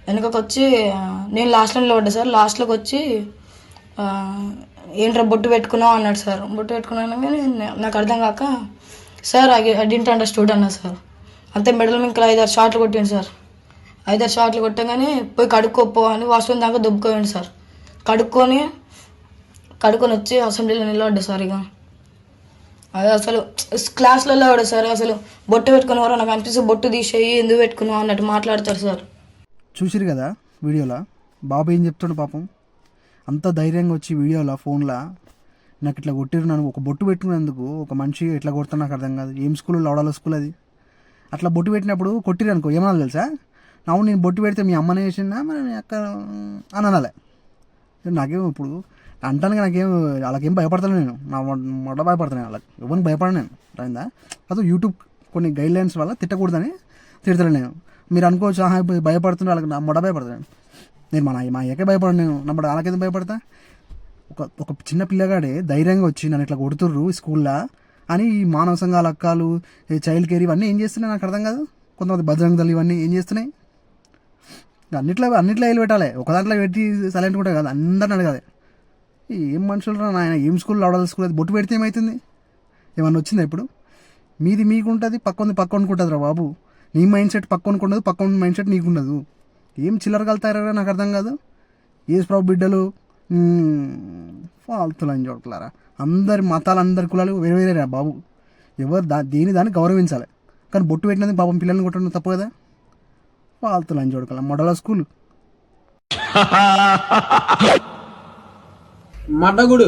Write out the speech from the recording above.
వెనకకి వచ్చి నేను లాస్ట్లో నిలబడ్డా సార్. లాస్ట్లోకి వచ్చి ఏంట్రా బొట్టు పెట్టుకున్నావు అన్నాడు సార్. బొట్టు పెట్టుకున్నాను కానీ నాకు అర్థం కాక సార్ ఐ డింట్ అండర్స్టూడ్ అన్నా సార్. అంతే మెడల్ ఇంకా 5-6 షాట్లు కొట్టిండు సార్. 5-6 షాట్లు కొట్టగానే పోయి కడుక్కోపో అని వాష్రూమ్ దాకా దుబ్బుకోండి సార్. కడుక్కొని వచ్చి అసెంబ్లీలో నిలబడ్డా సార్. ఇక అది అసలు క్లాస్లలో కూడా సార్ అసలు బొట్టు పెట్టుకునేవారు నాకు అనిపిస్తే బొట్టు తీసేయి ఎందుకు పెట్టుకున్నావు అన్నట్టు మాట్లాడతారు సార్. చూసిరు కదా వీడియోలో బాబు ఏం చెప్తాడు పాపం. అంత ధైర్యంగా వచ్చి వీడియోలో ఫోన్లో నాకు ఇట్లా కొట్టిరు, నన్ను ఒక బొట్టు పెట్టుకునేందుకు ఒక మనిషి ఎట్లా కొడతాను నాకు అర్థం కాదు. ఏం స్కూల్ లవడాల స్కూల్ అది. అట్లా బొట్టు పెట్టినప్పుడు కొట్టిరు అనుకో ఏమన్నా తెలుసా, నవ్వు నేను బొట్టు పెడితే మీ అమ్మనే చేసిందా మరి మీ అక్క అని అనాలే. నాకేం ఇప్పుడు అంటాను నాకేం వాళ్ళకేం భయపడతాను నేను, నా మొట్ట భయపడతాను వాళ్ళకి, ఎవరికి భయపడను నేను. అయిందా అది యూట్యూబ్ కొన్ని గైడ్లైన్స్ వల్ల తిట్టకూడదని తిడతాను నేను. మీరు అనుకోవచ్చు భయపడుతున్న వాళ్ళకి నా మొట్ట భయపడతాను నేను. మా అయ్యకే భయపడను నేను, నా మొట్ట వాళ్ళకేదో భయపడతా. ఒక చిన్న పిల్లగాడే ధైర్యంగా వచ్చి నన్ను ఇట్లా కొడుతుర్రు స్కూల్లో అని ఈ మానవ సంఘాల అక్కలు చైల్డ్ కేర్ ఇవన్నీ ఏం చేస్తున్నాయి నాకు అర్థం కాదు. కొంతమంది బజరంగ దళాలు ఇవన్నీ ఏం చేస్తున్నాయి. అన్నిట్లో వేలు పెట్టాలి, ఒక దాంట్లో పెట్టి సైలెంట్ కూడా కాదు, అందరిని అడగాలి. ఏం మనుషులు నాయన, ఏం స్కూల్ లవడాల స్కూల్ అది. బొట్టు పెడితే ఏమవుతుంది, ఏమన్నా వచ్చిందా ఇప్పుడు? మీది మీకు ఉంటుంది, పక్క ఉంటుంది రా బాబు. నీ మైండ్ సెట్ పక్కనకు ఉండదు, పక్క మైండ్ సెట్ నీకు ఉండదు. ఏం చిల్లర కలుతారా నాకు అర్థం కాదు. ఏసు ప్రభు బిడ్డలు ఫాల్తులు అని చూడట్లారా. అందరి మతాలు అందరి కులాలు వేరే వేరే రా బాబు. ఎవరు దాన్ని గౌరవించాలి. కానీ బొట్టు పెట్టినది పాపం పిల్లల్ని కొట్టడం తప్పు కదా. ఫాల్తులు అని చూడగల మోడల్ స్కూల్ మడ్డగుడు